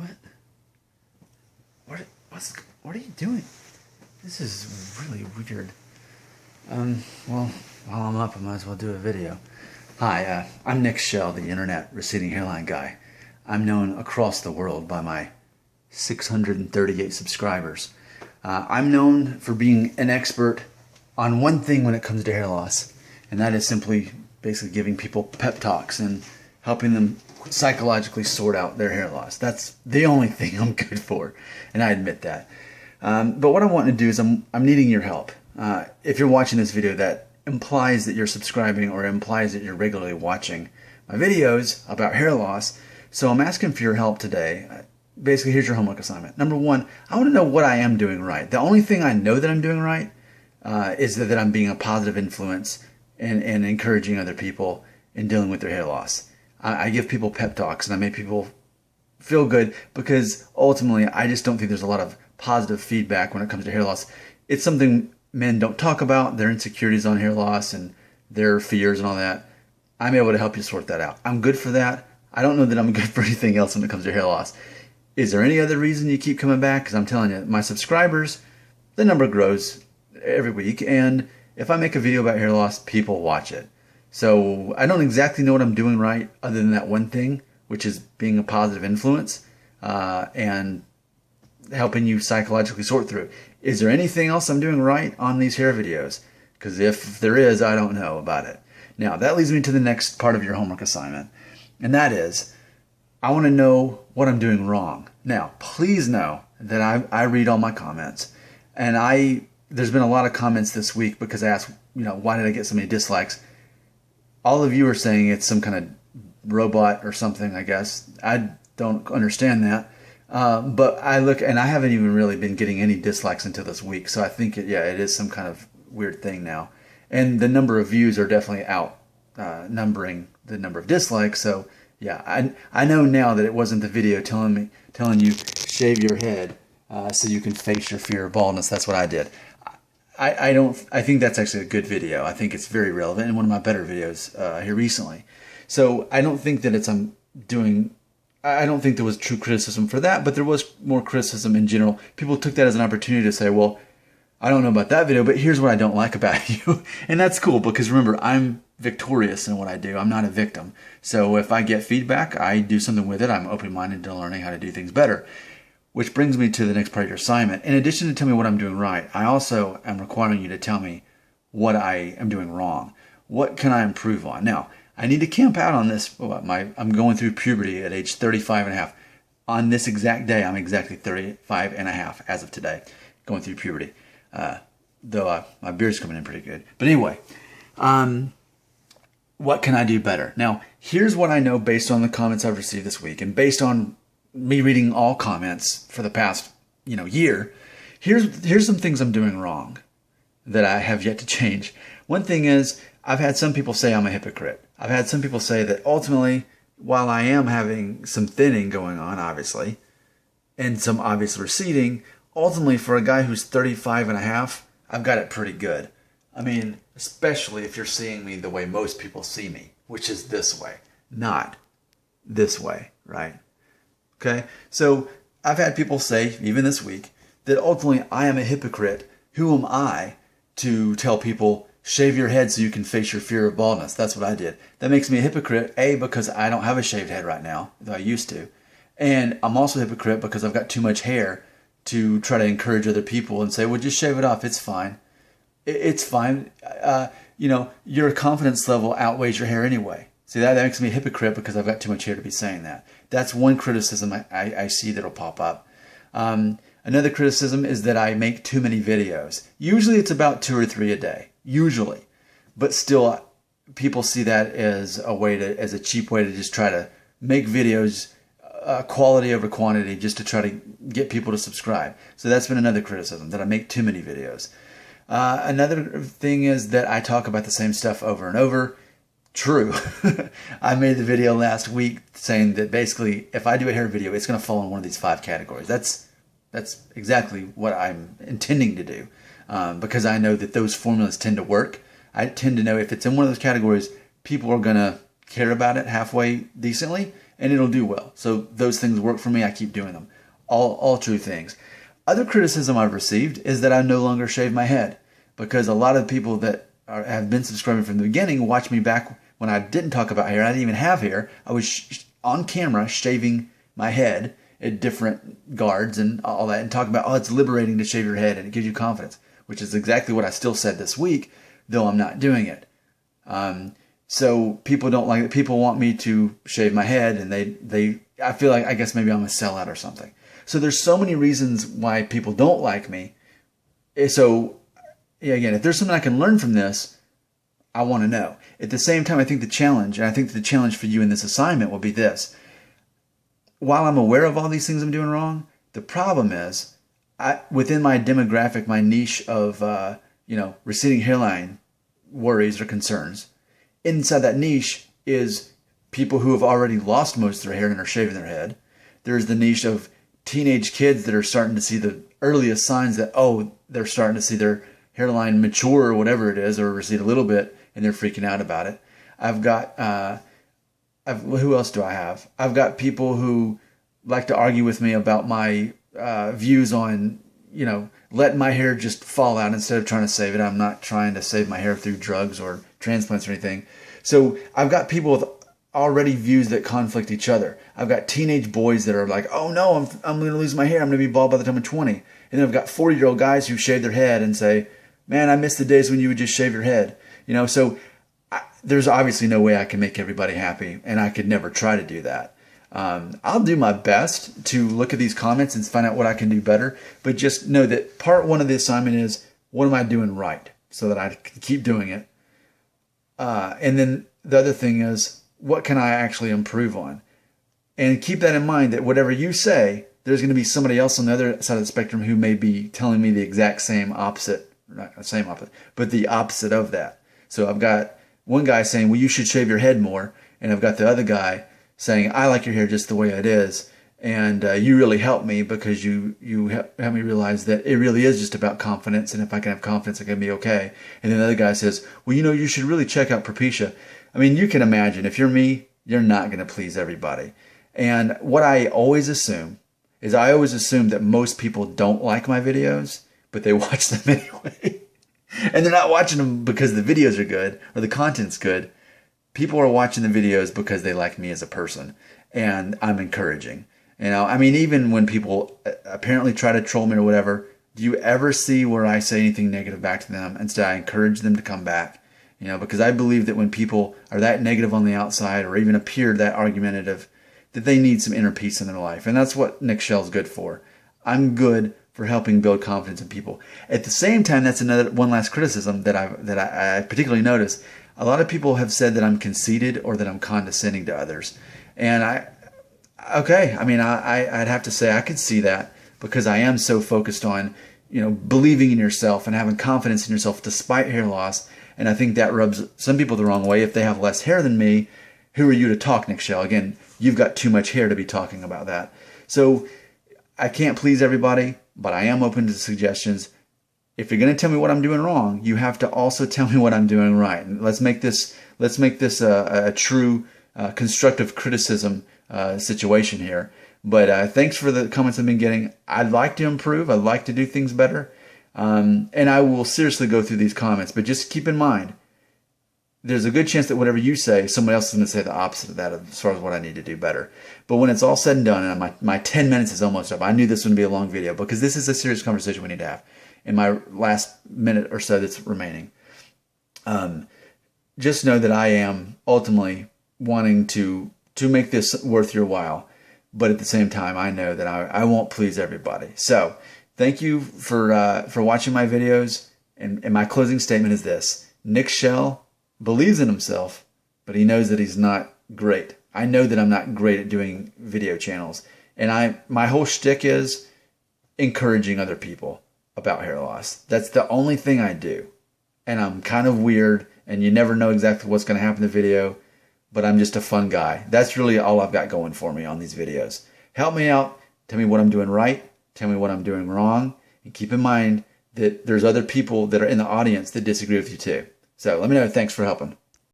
What? What are you doing? This is really weird. Well, while I'm up, I might as well do a video. Hi, I'm Nick Shell, the internet receding hairline guy. I'm known across the world by my 638 subscribers. I'm known for being an expert on one thing when it comes to hair loss, and that is simply basically giving people pep talks and helping them psychologically sort out their hair loss. That's the only thing I'm good for, and I admit that. But what I want to do is I'm needing your help. If you're watching this video, that implies that you're subscribing or implies that you're regularly watching my videos about hair loss. So I'm asking for your help today. Basically, here's your homework assignment. Number one, I want to know what I am doing right. The only thing I know that I'm doing right is that I'm being a positive influence and encouraging other people in dealing with their hair loss. I give people pep talks and I make people feel good because ultimately I just don't think there's a lot of positive feedback when it comes to hair loss. It's something men don't talk about, their insecurities on hair loss and their fears and all that. I'm able to help you sort that out. I'm good for that. I don't know that I'm good for anything else when it comes to hair loss. Is there any other reason you keep coming back? Because I'm telling you, my subscribers, the number grows every week. And if I make a video about hair loss, people watch it. So I don't exactly know what I'm doing right other than that one thing, which is being a positive influence and helping you psychologically sort through. Is there anything else I'm doing right on these hair videos? Because if there is, I don't know about it. Now, that leads me to the next part of your homework assignment. And that is, I want to know what I'm doing wrong. Now, please know that I read all my comments. And there's been a lot of comments this week because I asked, why did I get so many dislikes? All of you are saying it's some kind of robot or something, I guess. I don't understand that. But I look, and I haven't even really been getting any dislikes until this week. So I think, it is some kind of weird thing now. And the number of views are definitely numbering the number of dislikes. So yeah, I know now that it wasn't the video telling you shave your head so you can face your fear of baldness. That's what I did. I think that's actually a good video. I think it's very relevant and one of my better videos here recently. So I don't think that I don't think there was true criticism for that, but there was more criticism in general. People took that as an opportunity to say, well, I don't know about that video, but here's what I don't like about you. And that's cool because remember, I'm victorious in what I do. I'm not a victim. So if I get feedback, I do something with it. I'm open-minded to learning how to do things better. Which brings me to the next part of your assignment. In addition to tell me what I'm doing right, I also am requiring you to tell me what I am doing wrong. What can I improve on? Now, I need to camp out on this. I'm going through puberty at age 35 and a half. On this exact day, I'm exactly 35 and a half as of today, going through puberty. Though my beard's coming in pretty good. But anyway, what can I do better? Now, here's what I know based on the comments I've received this week and based on me reading all comments for the past, year. Here's some things I'm doing wrong that I have yet to change. One thing is I've had some people say I'm a hypocrite. I've had some people say that ultimately, while I am having some thinning going on, obviously, and some obvious receding, ultimately for a guy who's 35 and a half, I've got it pretty good. I mean, especially if you're seeing me the way most people see me, which is this way, not this way, right? Okay, so I've had people say, even this week, that ultimately I am a hypocrite. Who am I to tell people, shave your head so you can face your fear of baldness? That's what I did. That makes me a hypocrite, A, because I don't have a shaved head right now, though I used to. And I'm also a hypocrite because I've got too much hair to try to encourage other people and say, well, just shave it off. It's fine. It's fine. Your confidence level outweighs your hair anyway. See, that makes me a hypocrite because I've got too much hair to be saying that. That's one criticism I see that'll pop up. Another criticism is that I make too many videos. Usually it's about 2 or 3 a day. Usually. But still, people see that as a cheap way to just try to make videos quality over quantity just to try to get people to subscribe. So that's been another criticism, that I make too many videos. Another thing is that I talk about the same stuff over and over. True. I made the video last week saying that basically if I do a hair video, it's going to fall in one of these 5 categories. That's exactly what I'm intending to do because I know that those formulas tend to work. I tend to know if it's in one of those categories, people are going to care about it halfway decently, and it'll do well. So those things work for me. I keep doing them. All true things. Other criticism I've received is that I no longer shave my head, because a lot of people that have been subscribing from the beginning watch me back when I didn't talk about hair. I didn't even have hair. I was on camera shaving my head at different guards and all that, and talking about, oh, it's liberating to shave your head and it gives you confidence, which is exactly what I still said this week, though I'm not doing it. So people don't like it. People want me to shave my head, and I feel like, I guess maybe I'm a sellout or something. So there's so many reasons why people don't like me. So yeah, again, if there's something I can learn from this, I want to know. At the same time, I think the challenge for you in this assignment will be this. While I'm aware of all these things I'm doing wrong, the problem is, within my demographic, my niche of, receding hairline worries or concerns, inside that niche is people who have already lost most of their hair and are shaving their head. There's the niche of teenage kids that are starting to see the earliest signs that, oh, they're starting to see their hairline mature or whatever it is, or recede a little bit, and they're freaking out about it. I've got, who else do I have? I've got people who like to argue with me about my views on, letting my hair just fall out instead of trying to save it. I'm not trying to save my hair through drugs or transplants or anything. So I've got people with already views that conflict each other. I've got teenage boys that are like, oh no, I'm going to lose my hair. I'm going to be bald by the time I'm 20. And then I've got 40-year-old guys who shave their head and say, man, I miss the days when you would just shave your head. So there's obviously no way I can make everybody happy, and I could never try to do that. I'll do my best to look at these comments and find out what I can do better. But just know that part one of the assignment is, what am I doing right, so that I can keep doing it? And then the other thing is, what can I actually improve on? And keep that in mind, that whatever you say, there's going to be somebody else on the other side of the spectrum who may be telling me the exact same opposite, not the same opposite, but the opposite of that. So I've got one guy saying, well, you should shave your head more. And I've got the other guy saying, I like your hair just the way it is. And you really helped me, because you helped me realize that it really is just about confidence. And if I can have confidence, I can be okay. And then the other guy says, well, you should really check out Propecia. I mean, you can imagine, if you're me, you're not going to please everybody. And what I always assume is, I always assume that most people don't like my videos, but they watch them anyway. And they're not watching them because the videos are good or the content's good. People are watching the videos because they like me as a person, and I'm encouraging. Even when people apparently try to troll me or whatever, do you ever see where I say anything negative back to them? Instead, I encourage them to come back. Because I believe that when people are that negative on the outside, or even appear that argumentative, that they need some inner peace in their life. And that's what Nick Shell's good for. I'm good for helping build confidence in people. At the same time, that's one last criticism that I particularly noticed. A lot of people have said that I'm conceited, or that I'm condescending to others. And I'd have to say I could see that, because I am so focused on, believing in yourself and having confidence in yourself despite hair loss. And I think that rubs some people the wrong way. If they have less hair than me, who are you to talk, Nick Shell? Again, you've got too much hair to be talking about that. So I can't please everybody, but I am open to suggestions. If you're going to tell me what I'm doing wrong, you have to also tell me what I'm doing right. And let's make this a true constructive criticism situation here. But thanks for the comments I've been getting. I'd like to improve. I'd like to do things better. And I will seriously go through these comments. But just keep in mind, there's a good chance that whatever you say, somebody else is going to say the opposite of that as far as what I need to do better. But when it's all said and done, and my 10 minutes is almost up, I knew this would be a long video, because this is a serious conversation we need to have in my last minute or so that's remaining. Just know that I am ultimately wanting to make this worth your while. But at the same time, I know that I won't please everybody. So thank you for watching my videos. And my closing statement is this. Nick Shell believes in himself, but he knows that he's not great. I know that I'm not great at doing video channels. And my whole shtick is encouraging other people about hair loss. That's the only thing I do. And I'm kind of weird, and you never know exactly what's going to happen in the video, but I'm just a fun guy. That's really all I've got going for me on these videos. Help me out. Tell me what I'm doing right. Tell me what I'm doing wrong. And keep in mind that there's other people that are in the audience that disagree with you too. So let me know. Thanks for helping.